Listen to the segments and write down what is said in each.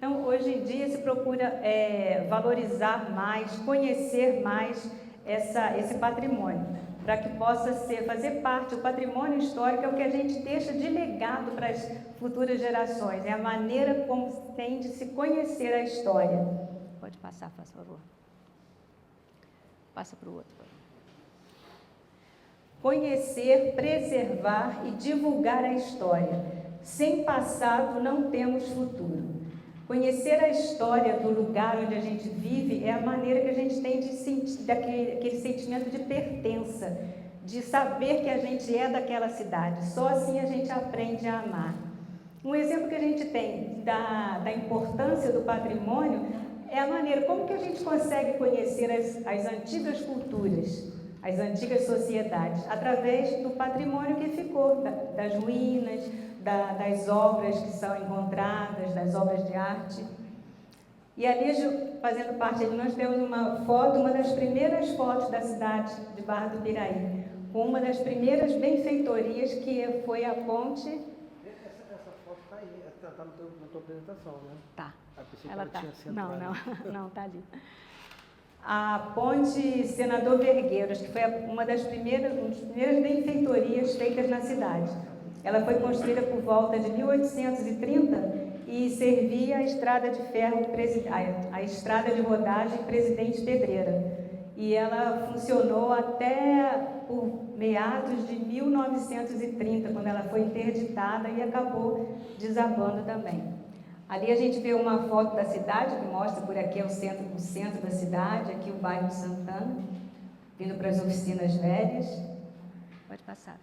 Então, hoje em dia se procura valorizar mais, conhecer mais esse patrimônio, para que possa fazer parte. O patrimônio histórico é o que a gente deixa de legado para as futuras gerações, é a maneira como tem de se conhecer a história. Pode passar, por favor. Passa para o outro. Conhecer, preservar e divulgar a história. Sem passado não temos futuro. Conhecer a história do lugar onde a gente vive é a maneira que a gente tem de sentir aquele sentimento de pertença, de saber que a gente é daquela cidade. Só assim a gente aprende a amar. Um exemplo que a gente tem da importância do patrimônio é a maneira como que a gente consegue conhecer as antigas culturas, as antigas sociedades, através do patrimônio que ficou, das ruínas, das obras que são encontradas, das obras de arte. E ali, fazendo parte, ali nós temos uma foto, uma das primeiras fotos da cidade de Barra do Piraí, com uma das primeiras benfeitorias, que foi a ponte. Essa foto está aí, está na tua apresentação, né? Tá. Ela está. Não, está ali. A ponte Senador Vergueiros, que foi uma das primeiras benfeitorias feitas na cidade. Ela foi construída por volta de 1830 e servia a estrada de ferro, a estrada de rodagem Presidente Pedreira. E ela funcionou até por meados de 1930, quando ela foi interditada e acabou desabando também. Ali a gente vê uma foto da cidade, que mostra por aqui é o centro da cidade, aqui o bairro de Santana, vindo para as oficinas velhas. Pode passar.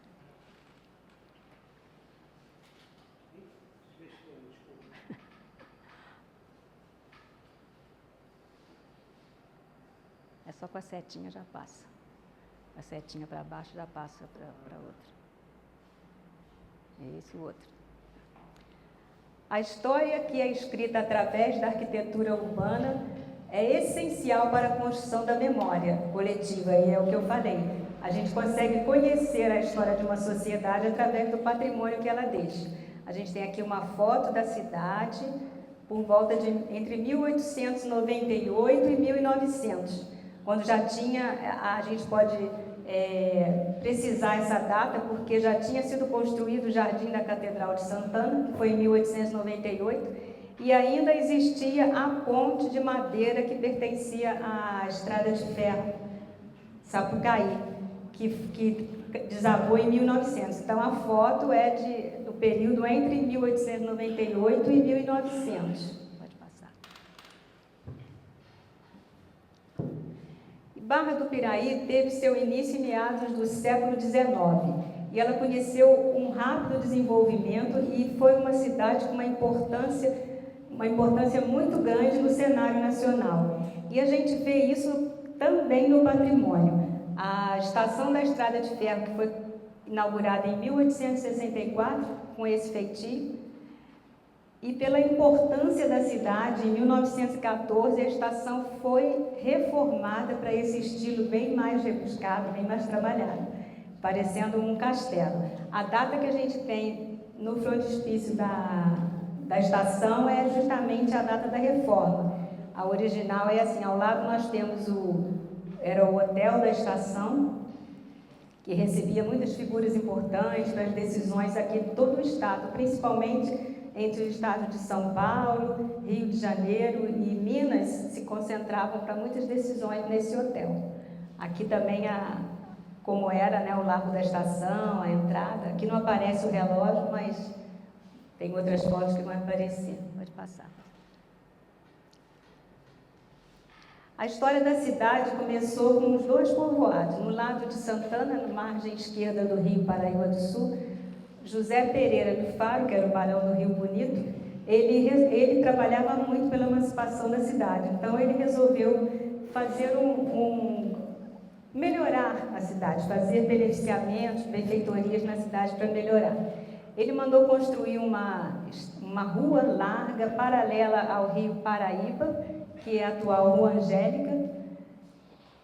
É só com a setinha já passa. A setinha para baixo já passa para outra. Esse o outro. A história que é escrita através da arquitetura urbana é essencial para a construção da memória coletiva, e é o que eu falei. A gente consegue conhecer a história de uma sociedade através do patrimônio que ela deixa. A gente tem aqui uma foto da cidade por volta de entre 1898 e 1900, quando já tinha, a gente pode precisar essa data, porque já tinha sido construído o Jardim da Catedral de Santana, que foi em 1898, e ainda existia a ponte de madeira que pertencia à estrada de ferro Sapucaí, que desabou em 1900. Então, a foto é do período entre 1898 e 1900. Pode passar. Barra do Piraí teve seu início em meados do século XIX e ela conheceu um rápido desenvolvimento e foi uma cidade com uma importância muito grande no cenário nacional. E a gente vê isso também no patrimônio. A estação da Estrada de Ferro, que foi inaugurada em 1864, com esse feitio, e pela importância da cidade, em 1914, a estação foi reformada para esse estilo bem mais rebuscado, bem mais trabalhado, parecendo um castelo. A data que a gente tem no frontispício da estação é justamente a data da reforma. A original é assim, ao lado nós temos era o hotel da estação, que recebia muitas figuras importantes das decisões aqui de todo o estado, principalmente entre o estado de São Paulo, Rio de Janeiro e Minas, se concentravam para muitas decisões nesse hotel. Aqui também, como era, né, o Largo da Estação, a entrada. Aqui não aparece o relógio, mas tem outras fotos que vão aparecer. Pode passar. A história da cidade começou com os dois povoados. No lado de Santana, na margem esquerda do Rio Paraíba do Sul, José Pereira do Faro, que era o barão do Rio Bonito, ele trabalhava muito pela emancipação da cidade. Então, ele resolveu fazer melhorar a cidade, fazer beneficiamentos, benfeitorias na cidade para melhorar. Ele mandou construir uma rua larga, paralela ao Rio Paraíba, que é a atual Rua Angélica,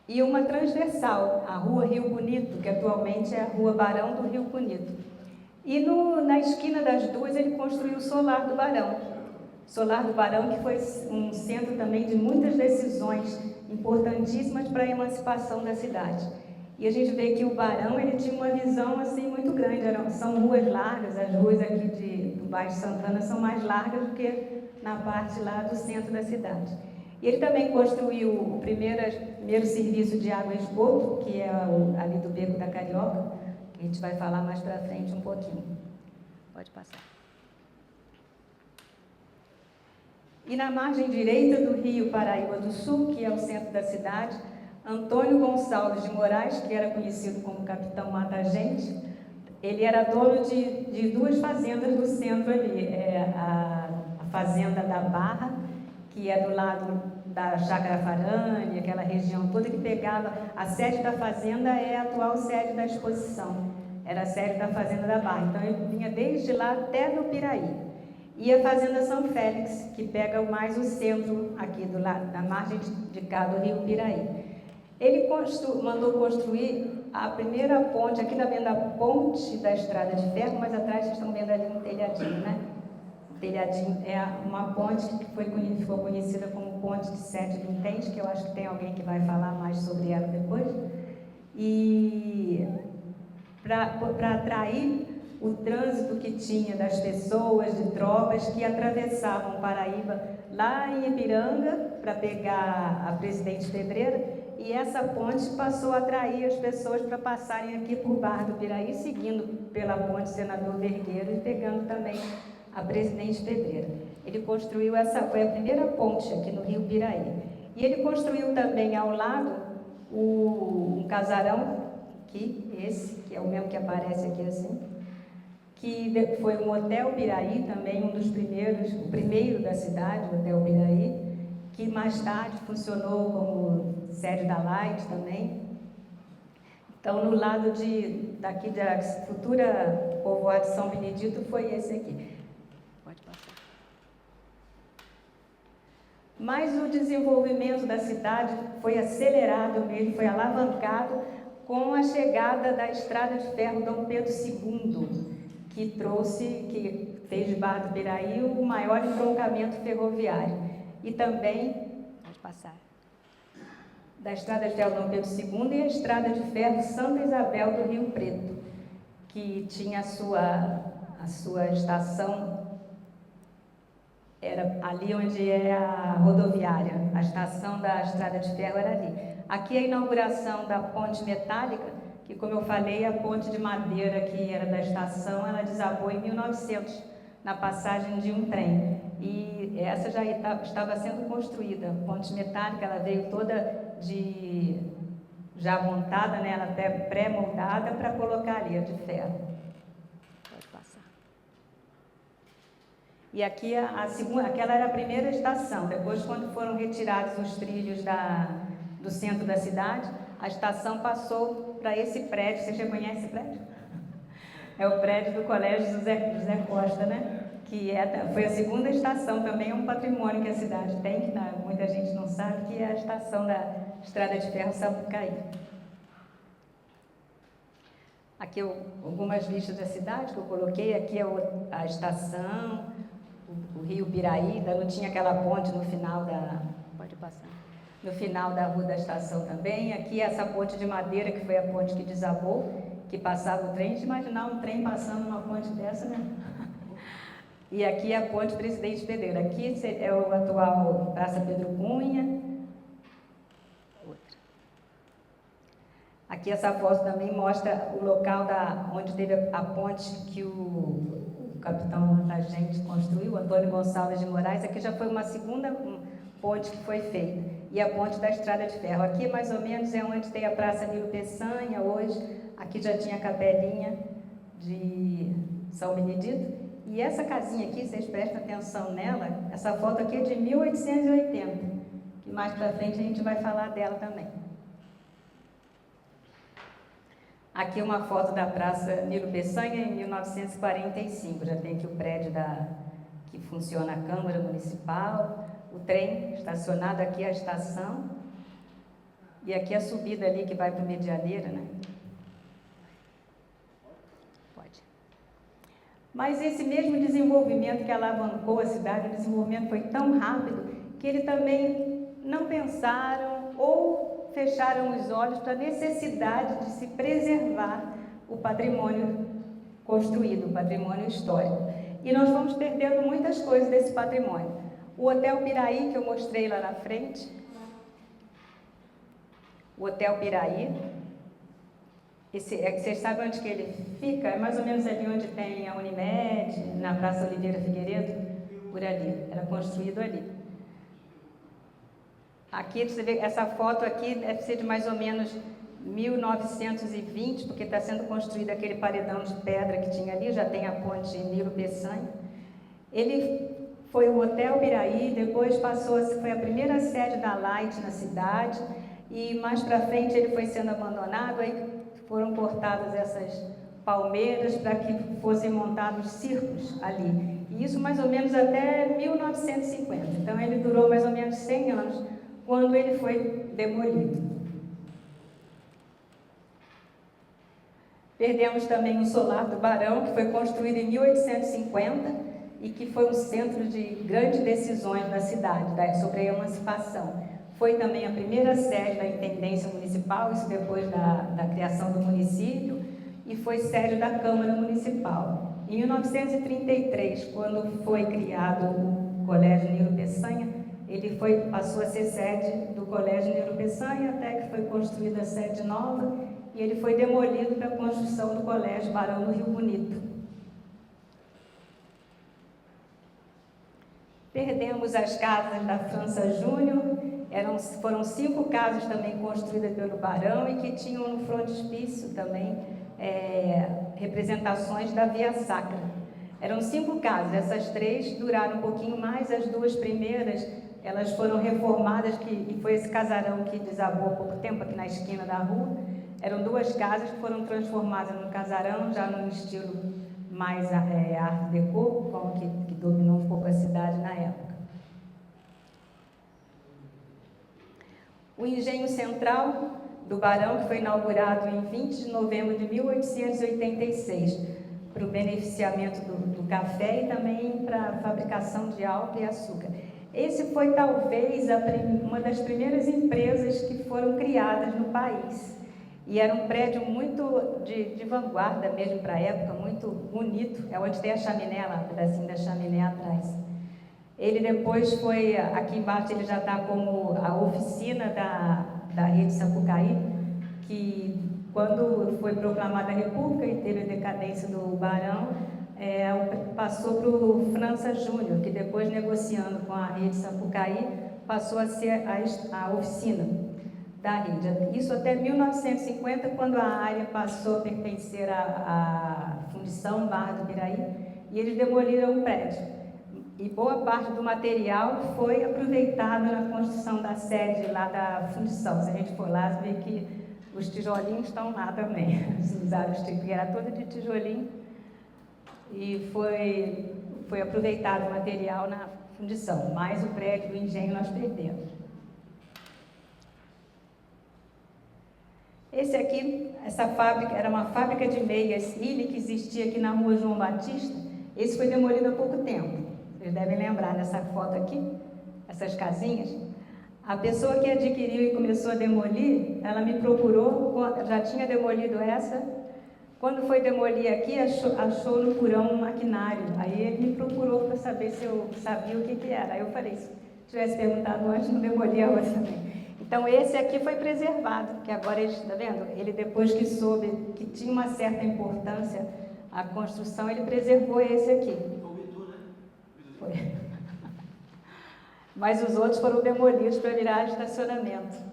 e uma transversal, a Rua Rio Bonito, que atualmente é a Rua Barão do Rio Bonito. E na esquina das duas ele construiu o solar do Barão. Solar do Barão, que foi um centro também de muitas decisões importantíssimas para a emancipação da cidade. E a gente vê que o Barão, ele tinha uma visão assim muito grande, são ruas largas, as ruas aqui do bairro Santana são mais largas do que na parte lá do centro da cidade. E ele também construiu o primeiro serviço de água e esgoto, que é ali do Beco da Carioca, que a gente vai falar mais para frente um pouquinho. Pode passar. E na margem direita do rio Paraíba do Sul, que é o centro da cidade, Antônio Gonçalves de Moraes, que era conhecido como Capitão Mata-Gente, ele era dono de duas fazendas do centro ali, a Fazenda da Barra, que é do lado da Chácara Farane, aquela região toda que pegava, a sede da fazenda é a atual sede da exposição, era a sede da Fazenda da Barra, então ele vinha desde lá até no Piraí. E a Fazenda São Félix, que pega mais o centro aqui do lado, da margem de cá do rio Piraí. Ele mandou construir a primeira ponte, aqui está vendo a ponte da Estrada de Ferro, mas atrás vocês estão vendo ali um telhadinho, né? O telhadinho é uma ponte que ficou conhecida como Ponte de Sete Vinténs, que eu acho que tem alguém que vai falar mais sobre ela depois. E para atrair o trânsito que tinha das pessoas, de tropas que atravessavam Paraíba lá em Ipiranga para pegar a Presidente Pedreira, e essa ponte passou a atrair as pessoas para passarem aqui por Barra do Piraí, seguindo pela ponte Senador Vergueiro e pegando também a Presidente Pedreira. Ele construiu foi a primeira ponte aqui no rio Piraí. E ele construiu também ao lado um casarão, esse, que é o mesmo que aparece aqui assim, que foi um Hotel Piraí também, um dos primeiros, o primeiro da cidade, o Hotel Piraí, que mais tarde funcionou como sede da Light também. Então, no lado daqui da futura povoado de São Benedito, foi esse aqui. Pode passar. Mas o desenvolvimento da cidade foi acelerado mesmo, foi alavancado com a chegada da Estrada de Ferro Dom Pedro II, que fez de Barra do Piraí o maior entroncamento ferroviário. E também, pode passar, da Estrada de Ferro Dom Pedro II e a Estrada de Ferro Santa Isabel do Rio Preto, que tinha a sua estação, era ali onde é a rodoviária, a estação da Estrada de Ferro era ali. Aqui a inauguração da ponte metálica, que, como eu falei, a ponte de madeira que era da estação, ela desabou em 1900, na passagem de um trem. E essa já estava sendo construída. A ponte metálica, ela veio toda já montada, né, ela até pré-moldada para colocar ali a de ferro. Pode passar. E aqui a segunda, aquela era a primeira estação. Depois, quando foram retirados os trilhos do centro da cidade, a estação passou para esse prédio. Vocês reconhecem esse prédio? É o prédio do Colégio José Costa, né? Que foi a segunda estação, também é um patrimônio que a cidade tem, que muita gente não sabe, que é a estação da Estrada de Ferro Sapucaí. Aqui algumas vistas da cidade que eu coloquei. Aqui é a estação, o rio Piraí, não tinha aquela ponte no final pode passar. No final da rua da estação também. Aqui essa ponte de madeira, que foi a ponte que desabou, que passava o trem. A gente imaginar um trem passando uma ponte dessa, né? E aqui é a ponte Presidente Pedreira. Aqui é o atual Praça Pedro Cunha. Outra. Aqui essa foto também mostra o local onde teve a ponte que o capitão da gente construiu, Antônio Gonçalves de Moraes. Aqui já foi uma segunda ponte que foi feita. E a ponte da Estrada de Ferro. Aqui mais ou menos é onde tem a Praça Nilo Peçanha hoje. Aqui já tinha a capelinha de São Benedito. E essa casinha aqui, vocês prestem atenção nela, essa foto aqui é de 1880, que mais para frente a gente vai falar dela também. Aqui uma foto da Praça Nilo Peçanha em 1945, já tem aqui o prédio que funciona a Câmara Municipal, o trem estacionado aqui, a estação, e aqui a subida ali que vai para o Medianeira, né? Pode. Mas esse mesmo desenvolvimento que alavancou a cidade, o desenvolvimento foi tão rápido que eles também não pensaram ou fecharam os olhos para a necessidade de se preservar o patrimônio construído, o patrimônio histórico. E nós fomos perdendo muitas coisas desse patrimônio. O Hotel Piraí, que eu mostrei lá na frente, o Hotel Piraí, vocês sabem onde que ele fica? É mais ou menos ali onde tem a Unimed, na Praça Oliveira Figueiredo, por ali, era construído ali. Aqui, você vê, essa foto aqui deve ser de mais ou menos 1920, porque está sendo construído aquele paredão de pedra que tinha ali, já tem a ponte Nilo Peçanha. Ele foi o Hotel Piraí, depois foi a primeira sede da Light na cidade, e mais para frente ele foi sendo abandonado, aí foram cortadas essas palmeiras para que fossem montados circos ali. E isso mais ou menos até 1950. Então ele durou mais ou menos 100 anos, quando ele foi demolido. Perdemos também o Solar do Barão, que foi construído em 1850 e que foi um centro de grandes decisões da cidade, sobre a emancipação. Foi também a primeira sede da intendência municipal, isso depois da criação do município, e foi sede da Câmara Municipal. Em 1933, quando foi criado o Colégio Nilo Peçanha, ele passou a ser sede do Colégio Nilo Peçanha, até que foi construída a sede nova, e ele foi demolido para a construção do Colégio Barão do Rio Bonito. Perdemos as casas da França Júnior, foram 5 casas também construídas pelo Barão e que tinham no frontispício também representações da Via Sacra. Eram 5 casas, essas 3 duraram um pouquinho mais, as 2 primeiras elas foram reformadas, e foi esse casarão que desabou há pouco tempo aqui na esquina da rua. Eram 2 casas que foram transformadas num casarão, já num estilo mais Art Deco, como que dominou um pouco a cidade na época. O Engenho Central do Barão, que foi inaugurado em 20 de novembro de 1886, para o beneficiamento do café e também para a fabricação de álcool e açúcar. Esse foi talvez uma das primeiras empresas que foram criadas no país. E era um prédio muito de vanguarda mesmo para a época, muito bonito. É onde tem a chaminé lá, um pedacinho da chaminé atrás. Ele depois foi, aqui embaixo ele já está como a oficina da rede Sapucaí, que quando foi proclamada a República e teve a decadência do Barão, passou para o França Júnior, que depois, negociando com a rede Sapucaí, passou a ser a oficina da rede. Isso até 1950, quando a área passou a pertencer à Fundição Barra do Piraí, e eles demoliram o prédio. E boa parte do material foi aproveitado na construção da sede lá da Fundição. Se a gente for lá, você vê que os tijolinhos estão lá também. Eles usaram os tijolinhos, era tudo de tijolinho. E foi aproveitado o material na fundição, mas o prédio do engenho nós perdemos. Esse aqui, essa fábrica, era uma fábrica de meias Ilha que existia aqui na rua João Batista. Esse foi demolido há pouco tempo. Vocês devem lembrar nessa foto aqui, essas casinhas. A pessoa que adquiriu e começou a demolir, ela me procurou, já tinha demolido essa. Quando foi demolir aqui, achou no porão um maquinário. Aí ele me procurou para saber se eu sabia o que era. Aí eu falei, se tivesse perguntado antes, não demolia a outra também. Então esse aqui foi preservado, que agora ele, está vendo? Ele, depois que soube que tinha uma certa importância a construção, ele preservou esse aqui. Foi. Mas os outros foram demolidos para virar estacionamento.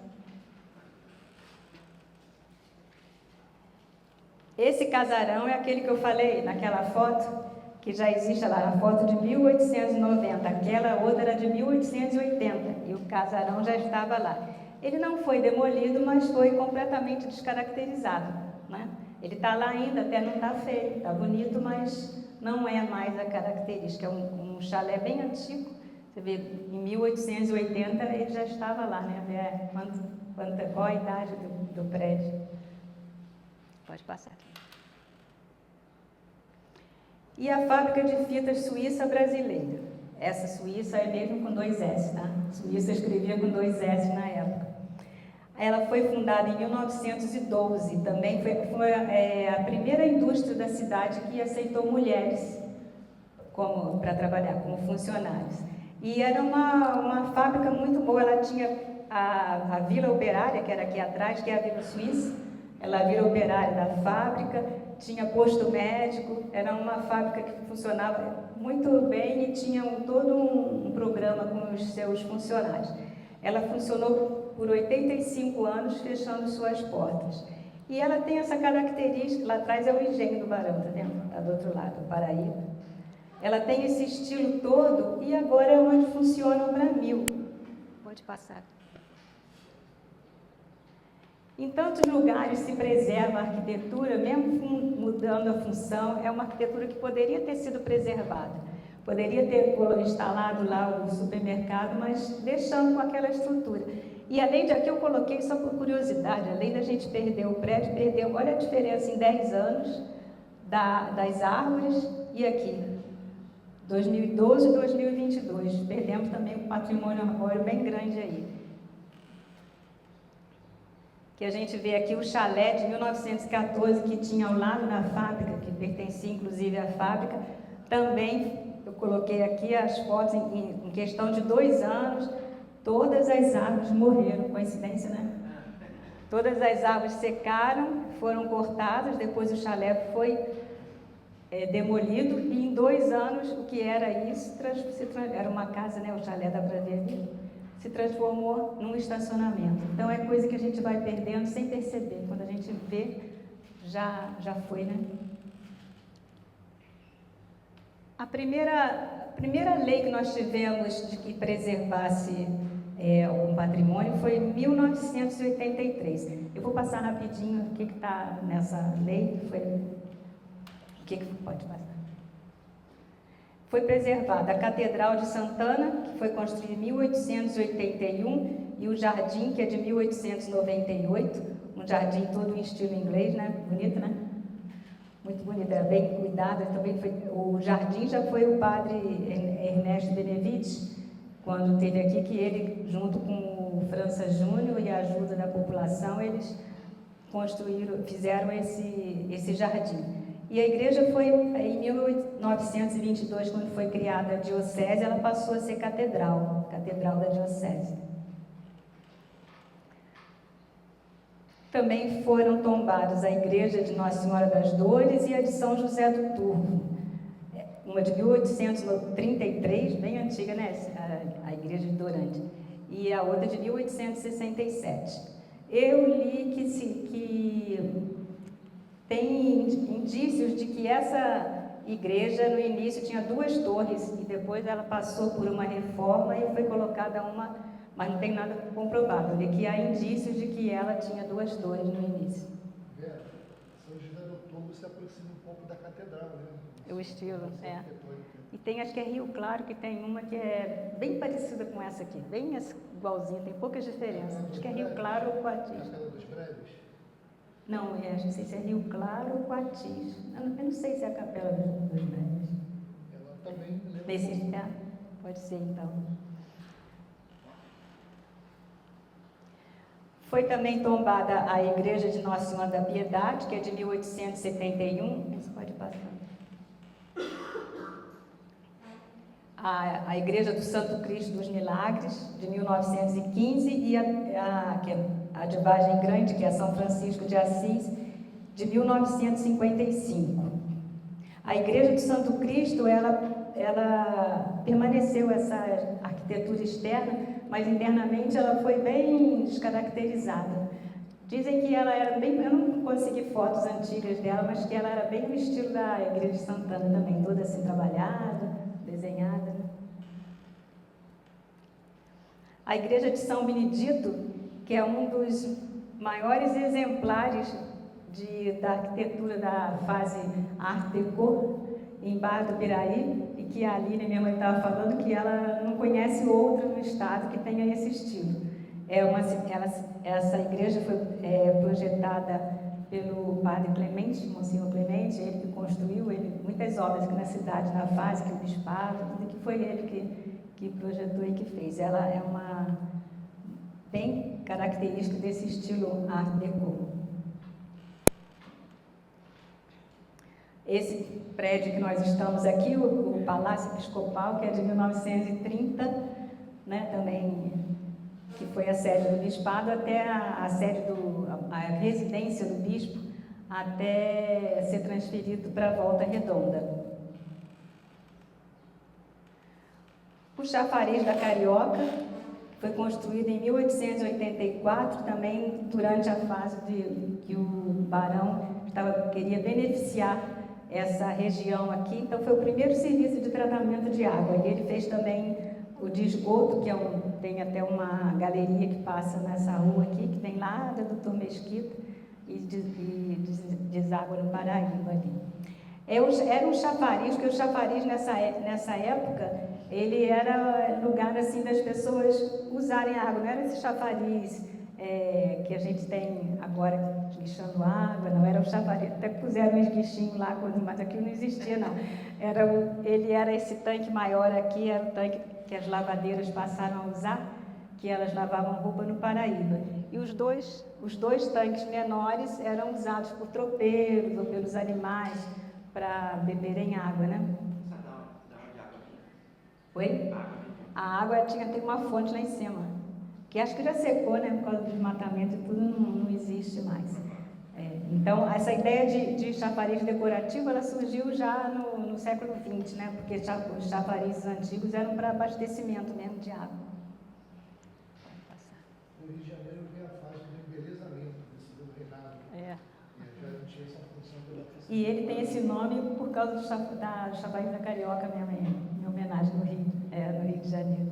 Esse casarão é aquele que eu falei naquela foto, que já existe lá, na foto de 1890. Aquela outra era de 1880 e o casarão já estava lá. Ele não foi demolido, mas foi completamente descaracterizado, né? Ele está lá ainda, até não está feio, está bonito, mas não é mais a característica. É um chalé bem antigo. Você vê, em 1880 ele já estava lá, né? Qual a idade do prédio? Pode passar. E a fábrica de fitas suíça brasileira. Essa Suíça é mesmo com 2 S, tá? Suíça escrevia com 2 S na época. Ela foi fundada em 1912, também foi a primeira indústria da cidade que aceitou mulheres para trabalhar como funcionários. E era uma fábrica muito boa, ela tinha a Vila Operária, que era aqui atrás, que é a Vila Suíça, ela era a Vila Operária da fábrica, tinha posto médico, era uma fábrica que funcionava muito bem e tinha todo um programa com os seus funcionários. Ela funcionou por 85 anos, fechando suas portas. E ela tem essa característica, lá atrás é o engenho do Barão, tá vendo? Está do outro lado, Paraíba. Ela tem esse estilo todo e agora é onde funciona o Bramil. Pode passar. Em tantos lugares se preserva a arquitetura, mesmo mudando a função, é uma arquitetura que poderia ter sido preservada. Poderia ter instalado lá o supermercado, mas deixando com aquela estrutura. E além de aqui eu coloquei só por curiosidade, além da gente perder o prédio, olha a diferença em 10 anos das árvores e aqui. 2012 e 2022, perdemos também um patrimônio arbóreo bem grande aí. Que a gente vê aqui o chalé de 1914 que tinha ao lado da fábrica, que pertencia inclusive à fábrica, também eu coloquei aqui as fotos em questão de 2 anos, todas as árvores morreram, coincidência, né? Todas as árvores secaram, foram cortadas, depois o chalé foi demolido e em 2 anos o que era isso, era uma casa, né? O chalé dá para ver ali, se transformou num estacionamento. Então é coisa que a gente vai perdendo sem perceber, quando a gente vê, já foi, né? A primeira lei que nós tivemos de que preservasse um patrimônio foi em 1983. Eu vou passar rapidinho o que está nessa lei. O que pode passar? Foi preservada a Catedral de Santana, que foi construída em 1881, e o Jardim, que é de 1898, um jardim todo em estilo inglês, né? Bonito, né? Muito bonito, era bem cuidado. Também o jardim já foi o padre Ernesto Benevides, quando esteve aqui, que ele, junto com o França Júnior e a ajuda da população, eles fizeram esse jardim. E a igreja foi, em 1922, quando foi criada a diocese, ela passou a ser catedral da diocese. Também foram tombados a igreja de Nossa Senhora das Dores e a de São José do Turvo. Uma de 1833, bem antiga, né? A igreja de Dorante. E a outra de 1867. Eu li que tem indícios de que essa igreja, no início, tinha 2 torres e depois ela passou por uma reforma e foi colocada uma, mas não tem nada comprovado. De que há indícios de que ela tinha 2 torres no início. Vera, São José do Turvo se aproxima um pouco da catedral, né? O estilo, é. E tem, acho que é Rio Claro, que tem uma que é bem parecida com essa aqui, bem igualzinha, tem poucas diferenças. Acho que é Rio Claro ou Coatis. Capela dos Prédios? Não, não sei se é Rio Claro ou Coatis. Eu não sei se é a Capela dos Prédios. Ela também lembra. Pode ser, então. Foi também tombada a Igreja de Nossa Senhora da Piedade, que é de 1871. Você pode passar. A Igreja do Santo Cristo dos Milagres, de 1915, e a de Vargem Grande, que é São Francisco de Assis, de 1955. A Igreja do Santo Cristo, ela permaneceu essa arquitetura externa, mas internamente ela foi bem descaracterizada. Dizem que ela era bem, eu não consegui fotos antigas dela, mas que ela era bem no estilo da Igreja de Santana também, toda assim trabalhada, desenhada. A Igreja de São Benedito, que é um dos maiores exemplares da arquitetura da fase Art Deco, em Barra do Piraí, e que a Aline, minha mãe, estava falando que ela não conhece outra no estado que tenha esse estilo. Essa igreja foi projetada pelo padre Clemente, Monsenhor Clemente, ele que construiu muitas obras aqui na cidade, na fase, que o bispado, tudo que foi ele que projetou e que fez. Ela é uma bem característica desse estilo Art Deco. Esse prédio que nós estamos aqui, o Palácio Episcopal, que é de 1930, né, também, que foi a sede do bispado, até a residência do bispo, até ser transferido para a Volta Redonda. O chafariz da Carioca foi construído em 1884, também durante a fase que o barão queria beneficiar essa região aqui. Então foi o primeiro serviço de tratamento de água. E ele fez também o de esgoto, que tem até uma galeria que passa nessa rua aqui, que vem lá da Doutor Mesquita e deságua no Paraíba ali. Era um chafariz, porque o chafariz nessa época, ele era lugar assim das pessoas usarem água, não era esse chafariz que a gente tem agora esguichando água, não era o chafariz, até puseram um esguichinho lá, mas aqui não existia não. Ele era esse tanque maior aqui, era o tanque que as lavadeiras passaram a usar, que elas lavavam roupa no Paraíba. E os dois tanques menores eram usados por tropeiros ou pelos animais para beberem água, né? Oi? A água tem uma fonte lá em cima, que acho que já secou, né? Por causa do desmatamento e tudo, não existe mais. Então, essa ideia de chafariz decorativo, ela surgiu já no século XX, né? Porque os chafarizes antigos eram para abastecimento mesmo de água. No Rio de Janeiro veio a fase do embelezamento do reinado. Já tinha essa função pela questão. E ele tem esse nome por causa do chafariz da Carioca mesmo, em homenagem no Rio de Janeiro.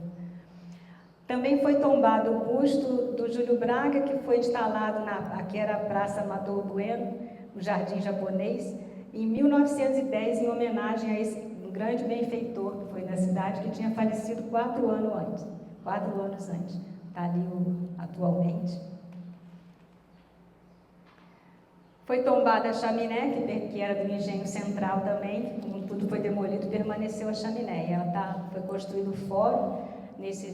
Também foi tombado o busto do Júlio Braga, que foi instalado aqui era a Praça Amador Bueno, o Jardim Japonês, em 1910, em homenagem a esse grande benfeitor que foi da cidade, que tinha falecido 4 anos antes. Está ali atualmente. Foi tombada a chaminé, que era do engenho central também, tudo foi demolido, permaneceu a chaminé. Foi construído o fórum nesse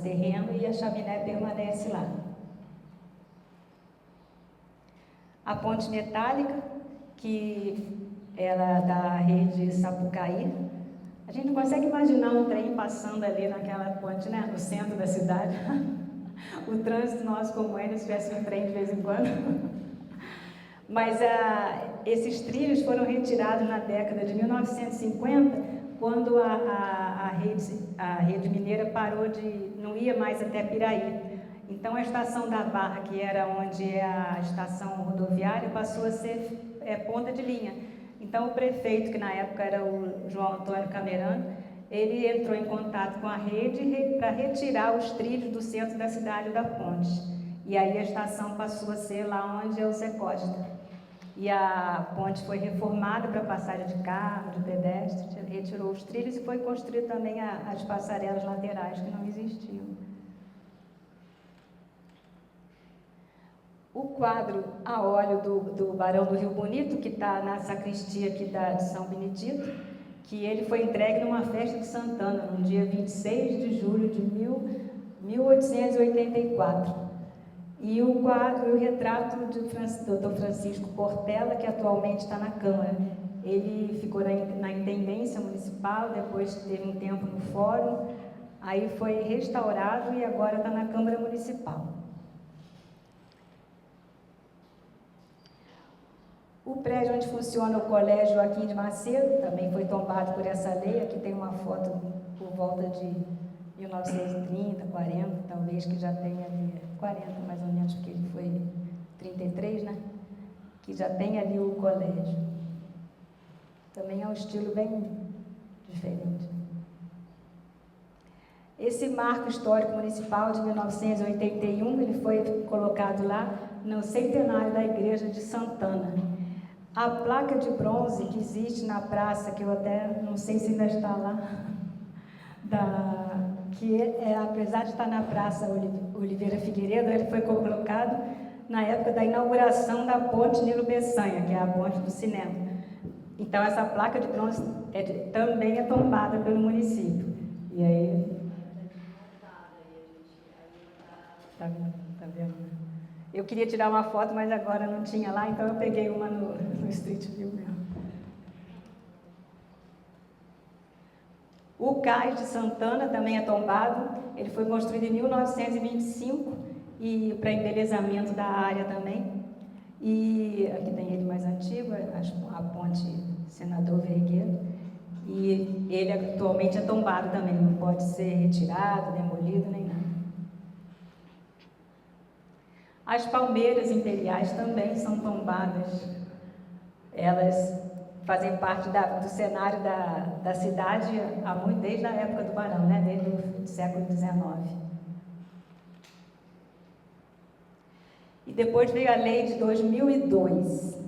terreno e a chaminé permanece lá. A ponte metálica, que era da rede Sapucaí. A gente não consegue imaginar um trem passando ali naquela ponte, né, no centro da cidade. O trânsito nosso como é, se tivesse um trem de vez em quando. Mas esses trilhos foram retirados na década de 1950, quando a rede mineira parou não ia mais até Piraí. Então a estação da Barra, que era onde é a estação rodoviária, passou a ser ponta de linha. Então o prefeito, que na época era o João Antônio Camerano, ele entrou em contato com a rede para retirar os trilhos do centro da cidade da ponte. E aí a estação passou a ser lá onde é o Zé Costa. E a ponte foi reformada para passagem de carro, de pedestre, retirou os trilhos e foi construída também as passarelas laterais que não existiam. O quadro a óleo do Barão do Rio Bonito, que está na sacristia aqui de São Benedito, que ele foi entregue numa festa de Santana, no dia 26 de julho de 1884. E o quadro, o retrato do Dr. Francisco Portela, que atualmente está na Câmara. Ele ficou na Intendência Municipal, depois teve um tempo no Fórum, aí foi restaurado e agora está na Câmara Municipal. O prédio onde funciona o Colégio Joaquim de Macedo também foi tombado por essa lei. Aqui tem uma foto por volta de 1930, 40, talvez, que já tenha ali, 40 mais ou menos, porque ele foi 33, né? Que já tem ali o colégio. Também é um estilo bem diferente. Esse marco histórico municipal de 1981, ele foi colocado lá no centenário da Igreja de Santana. A placa de bronze que existe na praça, que eu até não sei se ainda está lá, apesar de estar na Praça Oliveira Figueiredo, ele foi colocado na época da inauguração da ponte Nilo Peçanha, que é a ponte do cinema. Então, essa placa de bronze também é tombada pelo município. E aí... Tá vendo? Eu queria tirar uma foto, mas agora não tinha lá, então eu peguei uma no Street View mesmo. O Cais de Santana também é tombado. Ele foi construído em 1925 e para embelezamento da área também. E aqui tem ele mais antigo, a ponte Senador Vergueiro. E ele atualmente é tombado também, não pode ser retirado, demolido, nem nada. As palmeiras imperiais também são tombadas. Elas fazem parte do cenário da cidade desde a época do Barão, né? Desde o século XIX. E depois veio a lei de 2002,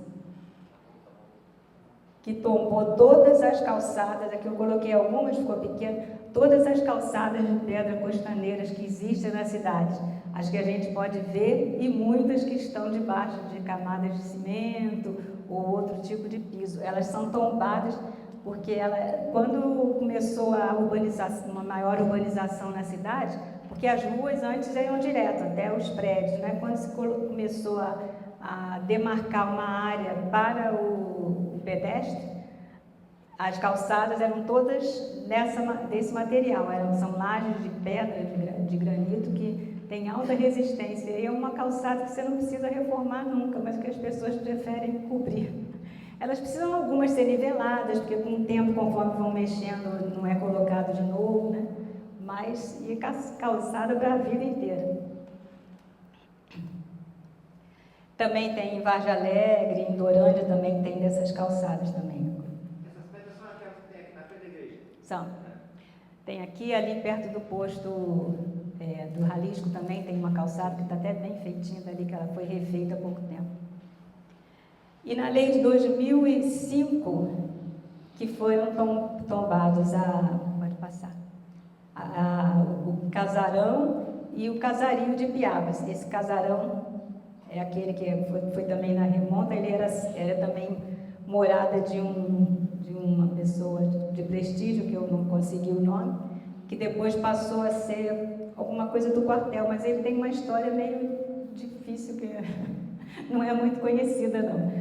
que tombou todas as calçadas, aqui eu coloquei algumas, ficou pequeno, todas as calçadas de pedra costaneiras que existem na cidade, as que a gente pode ver e muitas que estão debaixo de camadas de cimento ou outro tipo de piso. Elas são tombadas porque quando começou a urbanização, uma maior urbanização na cidade, porque as ruas antes iam direto até os prédios, né? Quando se começou a demarcar uma área para o pedestre, as calçadas eram todas desse material, são lajes de pedra, de granito, que tem alta resistência. E é uma calçada que você não precisa reformar nunca, mas que as pessoas preferem cobrir. Elas precisam algumas ser niveladas, porque com o tempo, conforme vão mexendo, não é colocado de novo, né? Mas e calçada para a vida inteira. Também tem em Vargem Alegre, em Dorândia também tem dessas calçadas também. Essas pedras são aquelas que tem aqui na frente da igreja? São. Tem aqui, ali perto do posto do Jalisco também, tem uma calçada que está até bem feitinha dali, que ela foi refeita há pouco tempo. E na lei de 2005, que foram tombados pode passar, o casarão e o casario de Piabas. Esse casarão é aquele que foi também na remonta, ele era também morada de uma pessoa de prestígio, que eu não consegui o nome, que depois passou a ser alguma coisa do quartel, mas ele tem uma história meio difícil, que não é muito conhecida, não.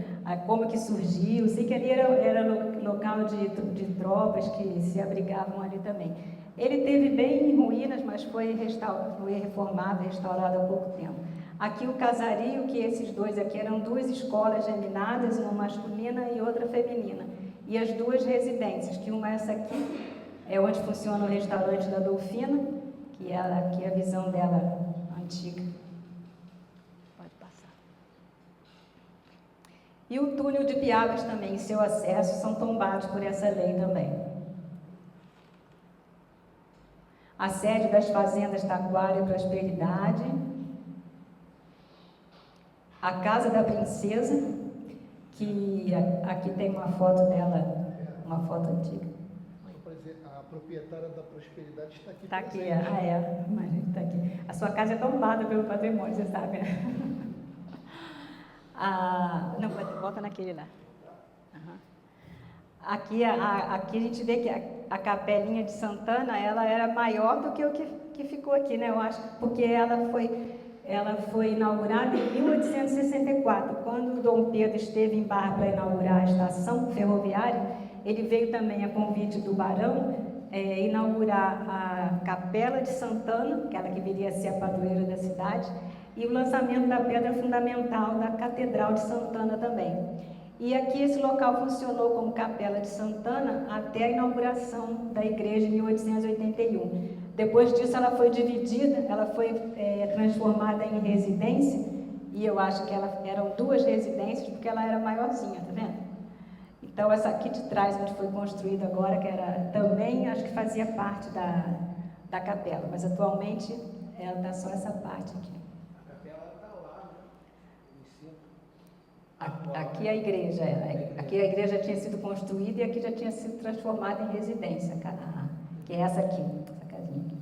Como que surgiu, sei que ali era local de tropas que se abrigavam ali também. Ele teve bem em ruínas, mas foi reformado, restaurado há pouco tempo. Aqui o casario, que esses dois aqui eram duas escolas geminadas, uma masculina e outra feminina. E as duas residências, que uma é essa aqui, é onde funciona o restaurante da Dolfina, que aqui é a visão dela antiga. Pode passar. E o túnel de Piabas também, seu acesso, são tombados por essa lei também. A sede das fazendas Taquara e Prosperidade. A Casa da Princesa, que aqui tem uma foto dela, uma foto antiga. Por exemplo, a proprietária da Prosperidade está aqui. Está aqui, mas está aqui. A sua casa é tombada pelo patrimônio, você sabe, né? Não, volta naquele lá. Uhum. Aqui a gente vê que a capelinha de Santana, ela era maior do que o que ficou aqui, né? Eu acho, porque ela foi inaugurada em 1864. Quando o Dom Pedro esteve em Barra para inaugurar a estação ferroviária, ele veio também a convite do Barão inaugurar a Capela de Santana, aquela que viria a ser a padroeira da cidade, e o lançamento da pedra fundamental da Catedral de Santana também. E aqui esse local funcionou como Capela de Santana até a inauguração da igreja em 1881. Depois disso ela foi dividida, ela foi transformada em residência, e eu acho que eram duas residências, porque ela era maiorzinha, tá vendo? Então essa aqui de trás, onde foi construída agora, que era também, acho que fazia parte da capela, mas atualmente ela está só essa parte aqui. A capela está lá, né? Em cima. Aqui a igreja, aqui a igreja tinha sido construída e aqui já tinha sido transformada em residência, que é essa aqui, essa casinha aqui.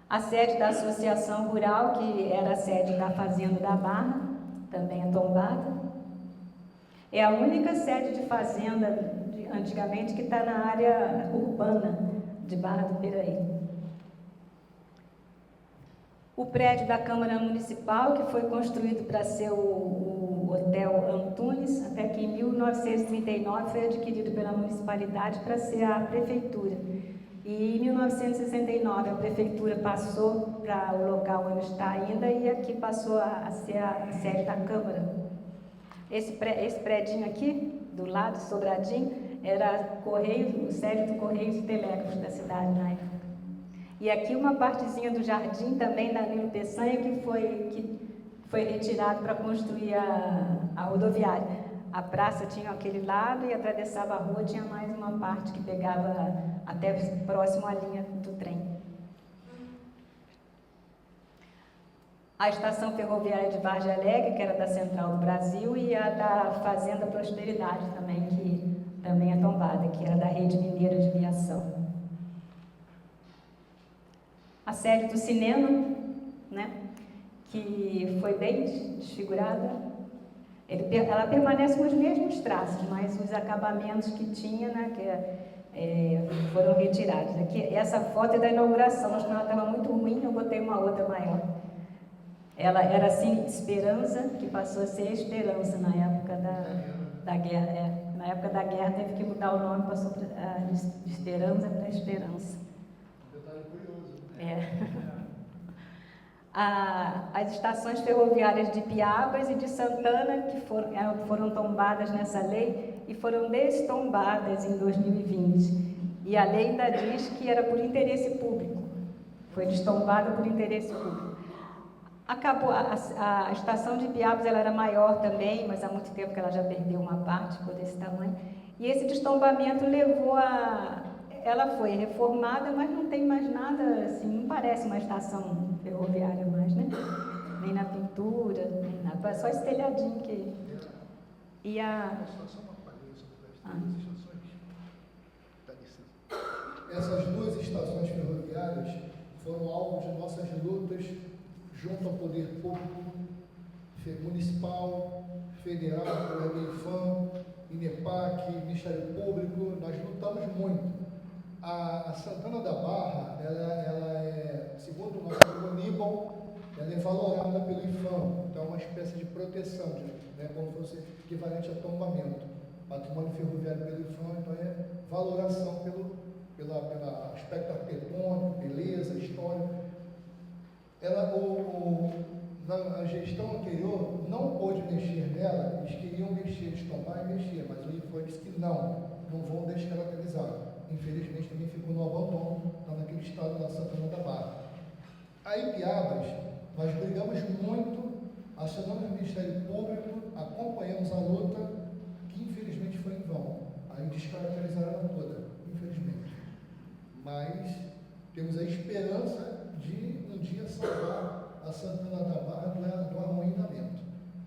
A sede da Associação Rural, que era a sede da Fazenda da Barra, também é tombada. É a única sede de fazenda, antigamente, que está na área urbana de Barra do Piraí. O prédio da Câmara Municipal, que foi construído para ser o Hotel Antunes, até que em 1939 foi adquirido pela municipalidade para ser a prefeitura. E em 1969 a prefeitura passou para o local onde está ainda e aqui passou a ser a sede da Câmara. Esse predinho aqui, do lado, Sobradinho, era o sede do Correios e Telégrafos da cidade na época. E aqui uma partezinha do jardim também, da Nilo Peçanha, que foi retirado para construir a rodoviária. A praça tinha aquele lado e atravessava a rua, tinha mais uma parte que pegava até próximo à linha do trem. A estação ferroviária de Vargem Alegre, que era da Central do Brasil, e a da Fazenda Prosperidade também, que também é tombada, que era da Rede Mineira de Viação. A sede do cinema, né, que foi bem desfigurada, ela permanece com os mesmos traços, mas os acabamentos que tinha, né, foram retirados. Aqui, essa foto é da inauguração, acho que ela estava muito ruim, eu botei uma outra maior. Ela era assim, Esperança, que passou a ser Esperança na época da guerra. Na época da guerra teve que mudar o nome, passou de Esperança para Esperança. Um detalhe curioso. As estações ferroviárias de Piabas e de Santana, que foram tombadas nessa lei, e foram destombadas em 2020. E a lei ainda diz que era por interesse público. Foi destombada por interesse público. Acabou, a estação de Piabas ela era maior também, mas há muito tempo que ela já perdeu uma parte por esse tamanho. E esse destombamento levou ela foi reformada, mas não tem mais nada, assim, não parece uma estação ferroviária mais, né? Nem na pintura, nem nada, só esse telhadinho que... E Só uma palhinha sobre as duas estações. Dá licença. Essas duas estações ferroviárias foram alvo de nossas lutas junto ao poder público, municipal, federal, o INEFAM, INEPAC, Ministério Público. Nós lutamos muito. A Santana da Barra, ela é, segundo o nosso amigo Aníbal, ela é valorada pelo IFAM, então é uma espécie de proteção, né, como se fosse equivalente a tombamento. Patrimônio ferroviário pelo IFAM, então é valoração pelo aspecto arquitetônico, beleza, história. Na gestão anterior não pôde mexer nela, eles queriam mexer, destombar e mexer, mas o IFAM disse que não vão descaracterizar. Infelizmente também ficou no abandono, está naquele estado da Santana da Barra. Aí Piabas, nós brigamos muito, acionamos o Ministério Público, acompanhamos a luta, que infelizmente foi em vão. Aí descaracterizaram ela toda, infelizmente. Mas temos a esperança de um dia salvar a Santana da Barra do arruinamento.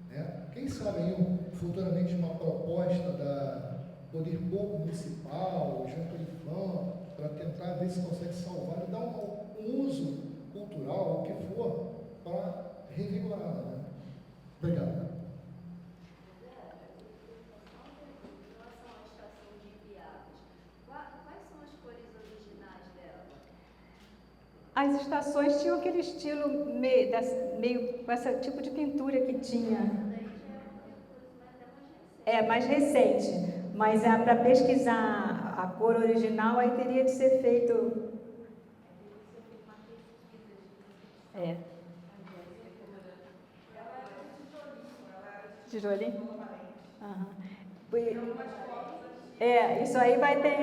Né? Quem sabe aí futuramente uma proposta da Poder Público Municipal, junto ao IFAM, para tentar ver se consegue salvar e dar um uso cultural, o que for, para revigorá-la. Né? Obrigado. Em relação à estação de Piabas, quais são as cores originais dela? as estações tinham aquele estilo meio com esse tipo de pintura que tinha. É mais recente, mas para pesquisar a cor original aí teria de ser feito. É. Tijolinho? Uhum. Isso aí vai ter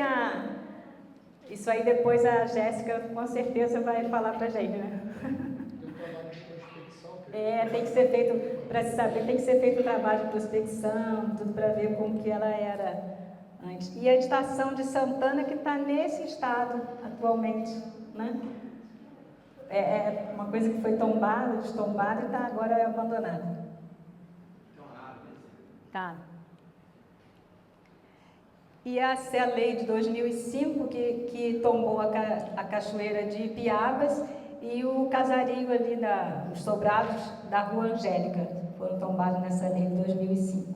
Isso aí depois a Jéssica com certeza vai falar pra gente, né? Tem que ser feito, para se saber, tem que ser feito um trabalho de prospecção, tudo para ver como que ela era antes. E a estação de Santana que está nesse estado atualmente, né? É uma coisa que foi tombada, destombada e está agora abandonada. Tá. E a lei de 2005 que tombou a cachoeira de Piabas e o casario ali, os sobrados da Rua Angélica, foram tombados nessa lei de 2005.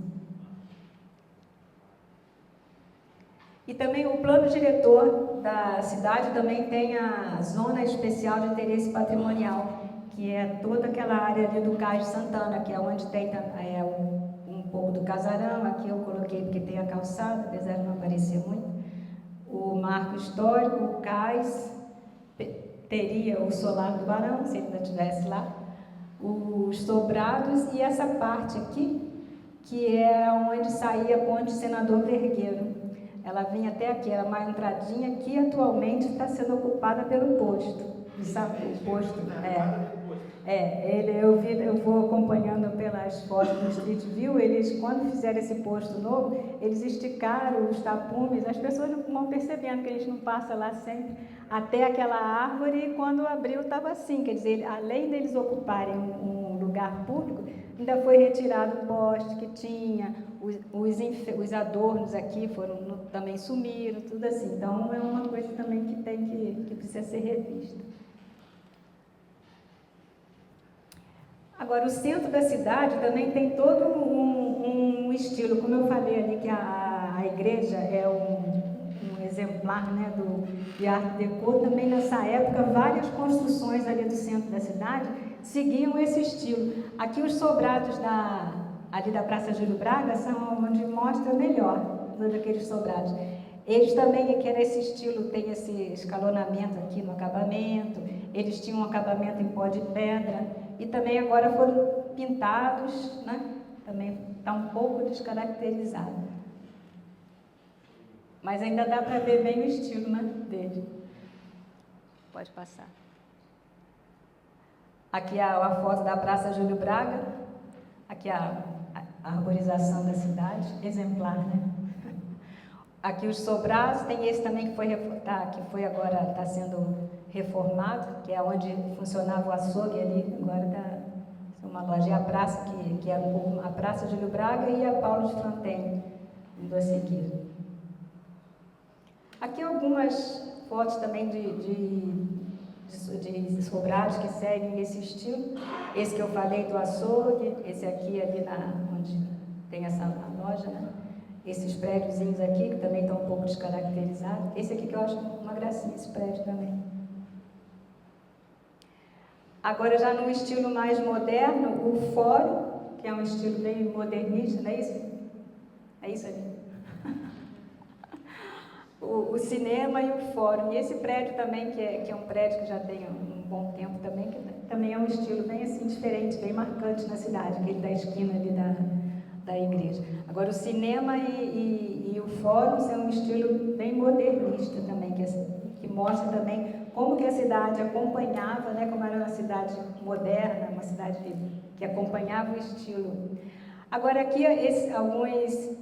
E também o plano diretor da cidade também tem a Zona Especial de Interesse Patrimonial, que é toda aquela área ali do Cais de Santana, que é onde tem um pouco do casarão. Aqui eu coloquei porque tem a calçada, apesar de não aparecer muito. O marco histórico, o cais, teria o solar do Barão, se ele ainda estivesse lá, os sobrados e essa parte aqui, que é onde saía a ponte Senador Vergueiro. Ela vinha até aqui, era uma entradinha que atualmente está sendo ocupada pelo posto. O posto, eu vou acompanhando pelas fotos do Street View. Eles, quando fizeram esse posto novo, eles esticaram os tapumes. As pessoas não vão percebendo que a gente não passa lá sempre, até aquela árvore, e quando abriu estava assim. Quer dizer, além deles ocuparem um lugar público, ainda foi retirado o poste que tinha, os adornos aqui também sumiram, tudo assim. Então, é uma coisa também que precisa ser revista. Agora, o centro da cidade também tem todo um estilo, como eu falei ali, que a igreja é um exemplar, né, de Art Deco. Também nessa época, várias construções ali do centro da cidade seguiam esse estilo. Aqui os sobrados ali da Praça Júlio Braga são onde mostra melhor daqueles sobrados. Eles também, que era esse estilo, tem esse escalonamento aqui no acabamento. Eles tinham um acabamento em pó de pedra. E também agora foram pintados, né? Também está um pouco descaracterizado. Mas ainda dá para ver bem o estilo, né, dele. Pode passar. Aqui a foto da Praça Júlio Braga. Aqui a arborização da cidade, exemplar, né? Aqui os sobrados, tem esse também que foi agora, está sendo reformado, que é onde funcionava o açougue ali, agora está uma loja. E a praça, que era a Praça Júlio Braga e a Paulo de Fronten, indo a seguir. Aqui algumas fotos também de sobrados que seguem esse estilo. Esse que eu falei do açougue, esse aqui ali onde tem essa loja, né? Esses prédiozinhos aqui, que também estão um pouco descaracterizados. Esse aqui que eu acho uma gracinha, esse prédio também. Agora, já num estilo mais moderno, o fórum, que é um estilo bem modernista, não é isso? É isso ali. O cinema e o fórum. E esse prédio também, que é um prédio que já tem um bom tempo também, que também é um estilo bem assim diferente, bem marcante na cidade, aquele da esquina ali da igreja. Agora, o cinema e o fórum são um estilo bem modernista também, que mostra também como que a cidade acompanhava, né, como era uma cidade moderna, uma cidade que acompanhava o estilo. Agora, aqui alguns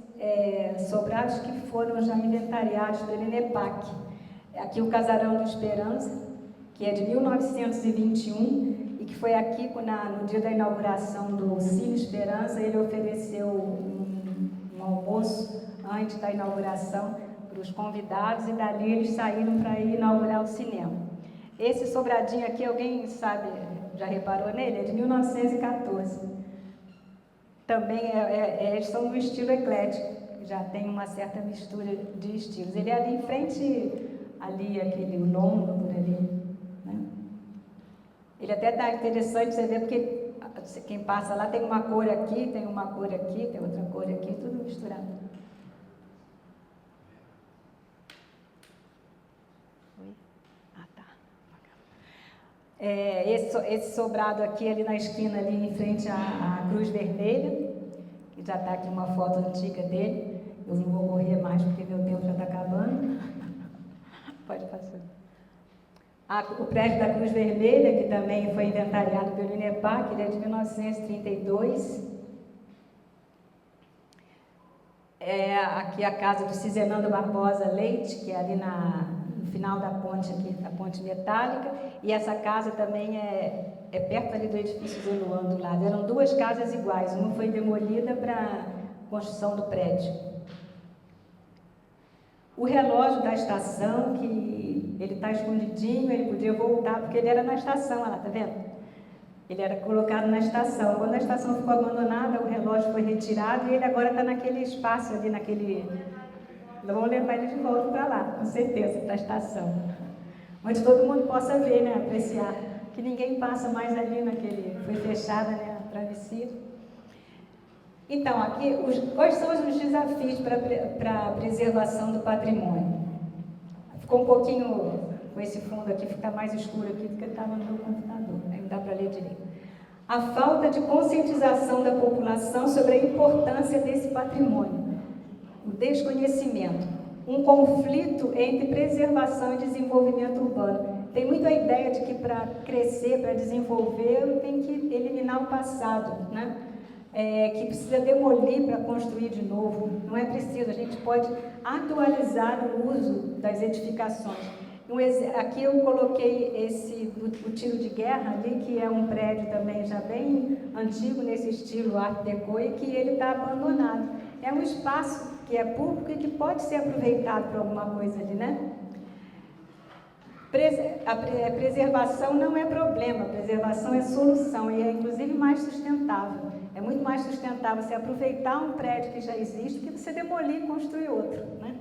sobrados que foram já inventariados pelo INEPAC. Aqui o Casarão do Esperança, que é de 1921, e que foi aqui no dia da inauguração do Cine Esperança. Ele ofereceu um almoço antes da inauguração para os convidados, e dali eles saíram para ir inaugurar o cinema. Esse sobradinho aqui, alguém sabe, já reparou nele? É de 1914. Também eles são no estilo eclético, já tem uma certa mistura de estilos. Ele é ali em frente, ali aquele longo por ali, né? Ele até está interessante você ver, porque quem passa lá tem uma cor aqui, tem uma cor aqui, tem outra cor aqui, tudo misturado. Oi? Ah, tá. Esse sobrado aqui, ali na esquina, ali em frente à Cruz Vermelha, que já está aqui uma foto antiga dele. Eu não vou correr mais porque meu tempo já está acabando. Pode passar. O prédio da Cruz Vermelha, que também foi inventariado pelo INEPAC, ele é de 1932. Aqui a casa do Cisenando Barbosa Leite, que é ali no final da ponte aqui, da ponte metálica, e essa casa também é perto ali do edifício Zeluan, do lado. Eram duas casas iguais, uma foi demolida para a construção do prédio. O relógio da estação, que Ele está escondidinho, ele podia voltar, porque ele era na estação, olha lá, tá vendo? Ele era colocado na estação. Quando a estação ficou abandonada, o relógio foi retirado e ele agora está naquele espaço ali, naquele... Vamos levar ele de volta para lá, com certeza, para a estação. Onde todo mundo possa ver, né, apreciar. Que ninguém passa mais ali naquele... Foi fechada, né, a travessia. Então, aqui, quais são os desafios para a preservação do patrimônio? Ficou um pouquinho, com esse fundo aqui, fica mais escuro aqui do que estava no meu computador, aí não dá para ler direito. A falta de conscientização da população sobre a importância desse patrimônio, o desconhecimento, um conflito entre preservação e desenvolvimento urbano. Tem muito a ideia de que para crescer, para desenvolver, tem que eliminar o passado, né? Que precisa demolir para construir de novo. Não é preciso, a gente pode atualizar o uso das edificações. Aqui eu coloquei o tiro de guerra ali, que é um prédio também já bem antigo, nesse estilo Art Deco, e que ele está abandonado. É um espaço que é público e que pode ser aproveitado para alguma coisa ali, né? A preservação não é problema, a preservação é solução e é inclusive mais sustentável. É muito mais sustentável você aproveitar um prédio que já existe do que você demolir e construir outro, né?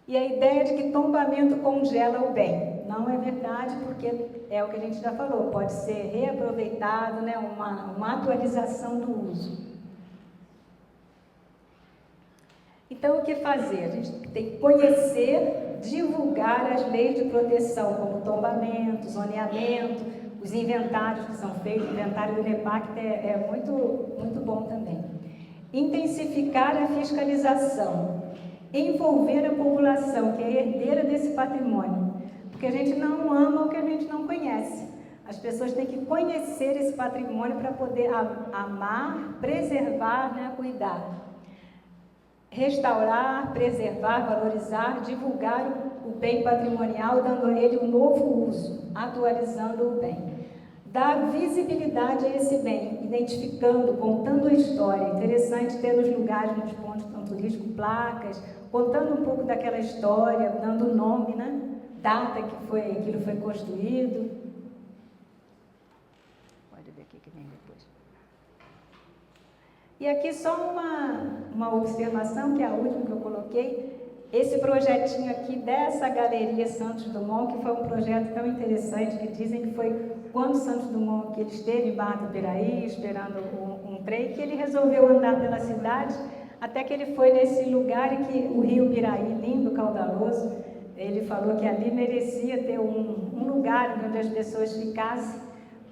E a ideia de que tombamento congela o bem. Não é verdade, porque é o que a gente já falou, pode ser reaproveitado, né? Uma atualização do uso. Então, o que fazer? A gente tem que conhecer, divulgar as leis de proteção, como tombamento, zoneamento, os inventários que são feitos, o inventário do INEPAC é muito, muito bom também. Intensificar a fiscalização, envolver a população, que é herdeira desse patrimônio, porque a gente não ama o que a gente não conhece. As pessoas têm que conhecer esse patrimônio para poder amar, preservar, né, cuidar. Restaurar, preservar, valorizar, divulgar o bem patrimonial, dando a ele um novo uso, atualizando o bem. Dar visibilidade a esse bem, identificando, contando a história. Interessante ter nos lugares, nos pontos turísticos, placas, contando um pouco daquela história, dando nome, né? Data que aquilo foi construído. Pode ver aqui que vem depois. E aqui só uma observação, que é a última que eu coloquei. Esse projetinho aqui dessa Galeria Santos Dumont, que foi um projeto tão interessante, que dizem que foi quando Santos Dumont, que ele esteve em Barra do Piraí, esperando um trem, que ele resolveu andar pela cidade, até que ele foi nesse lugar em que o rio Piraí, lindo, caudaloso, ele falou que ali merecia ter um lugar onde as pessoas ficassem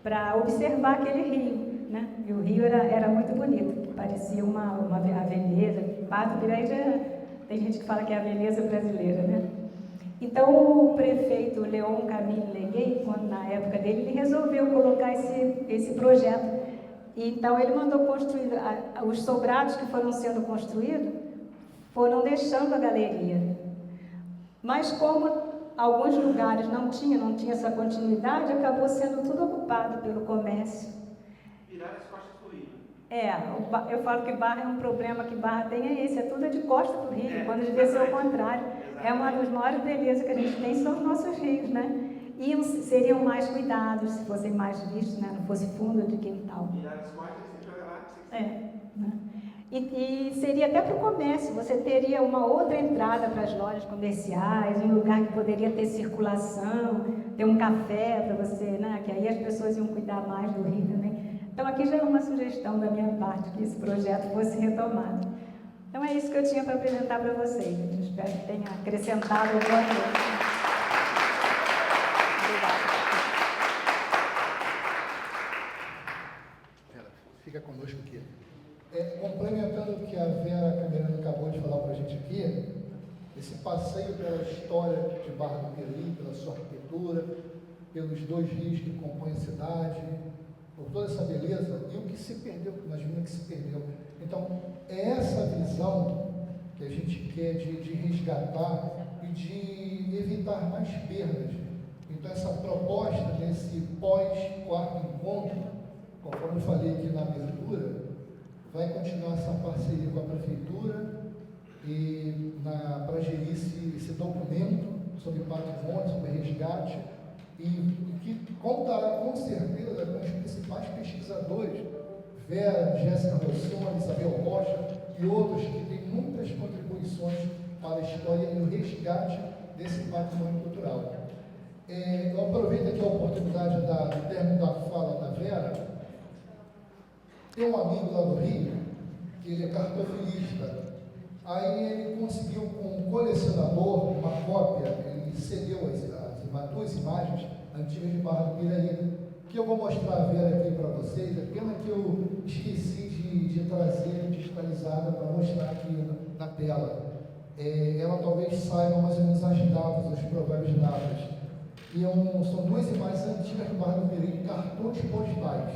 para observar aquele rio. Né? E o rio era muito bonito, parecia a Veneza. Barra do Piraí tem gente que fala que é a Veneza brasileira, né? Então o prefeito Leon Camille Leguet, na época dele, ele resolveu colocar esse projeto. E, então ele mandou construir, os sobrados que foram sendo construídos foram deixando a galeria. Mas como alguns lugares não tinha essa continuidade, acabou sendo tudo ocupado pelo comércio. Virar as costas do rio. Eu falo que Barra é um problema que Barra tem, é esse, é tudo de costa para o rio, quando devia ser o contrário. É uma das maiores belezas que a gente tem, são os nossos rios, né? E seriam mais cuidados, se fossem mais vistos, né? Não fosse fundo de quintal. Virar as costas e jogar lá. Né? E seria até para o comércio, você teria uma outra entrada para as lojas comerciais, um lugar que poderia ter circulação, ter um café para você, né? Que aí as pessoas iam cuidar mais do rio também. Então aqui já é uma sugestão da minha parte, que esse projeto fosse retomado. Então é isso que eu tinha para apresentar para vocês. Eu espero que tenha acrescentado alguma coisa. Fica conosco aqui. Complementando o que a Vera Camerano acabou de falar para a gente aqui, esse passeio pela história de Barra do Piraí, pela sua arquitetura, pelos dois rios que compõem a cidade, por toda essa beleza, e o que se perdeu, imagina que se perdeu. Então, é essa visão que a gente quer de resgatar e de evitar mais perdas. Então, essa proposta desse pós-quarto encontro, conforme eu falei aqui na abertura, vai continuar essa parceria com a Prefeitura e para gerir esse documento sobre patrimônio, sobre resgate, e que contará com certeza com os principais pesquisadores, Vera, Jéssica Rossoni, Isabel Rocha e outros que têm muitas contribuições para a história e o resgate desse patrimônio cultural. Eu aproveito aqui a oportunidade do término da fala da Vera. Tem um amigo lá do Rio, que ele é cartofilista. Aí ele conseguiu, com um colecionador, uma cópia, ele cedeu duas imagens antigas de Barra do Piraí, que eu vou mostrar a Vera aqui para vocês. É pena que eu esqueci de trazer digitalizada para mostrar aqui na tela. Ela talvez saiba mais ou menos as datas, as prováveis datas. E são duas imagens antigas do Barra do Piraí, cartões postais.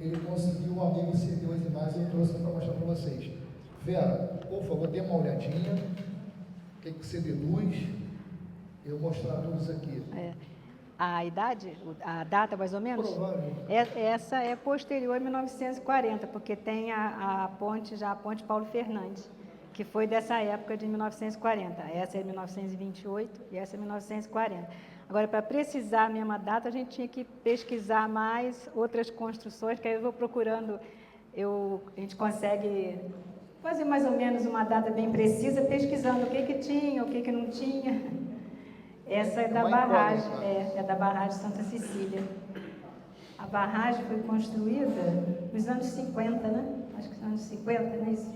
Ele conseguiu, um amigo cedeu as imagens e eu trouxe para mostrar para vocês. Vera, por favor, dê uma olhadinha. Tem que ser de luz. Eu vou mostrar todos aqui. A idade, a data mais ou menos? Provavelmente. Essa é posterior a 1940, porque tem a ponte Paulo Fernandes, que foi dessa época de 1940. Essa é 1928 e essa é 1940. Agora, para precisar a mesma data, a gente tinha que pesquisar mais outras construções, que aí eu vou procurando, a gente consegue fazer mais ou menos uma data bem precisa, pesquisando o que tinha, o que não tinha. Essa é da barragem, é da barragem Santa Cecília. A barragem foi construída nos anos 50, né? Acho que nos anos 50, não é isso?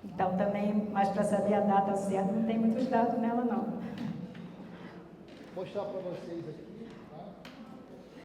Então, também, mas para saber a data certa, não tem muitos dados nela, não. Vou mostrar para vocês aqui.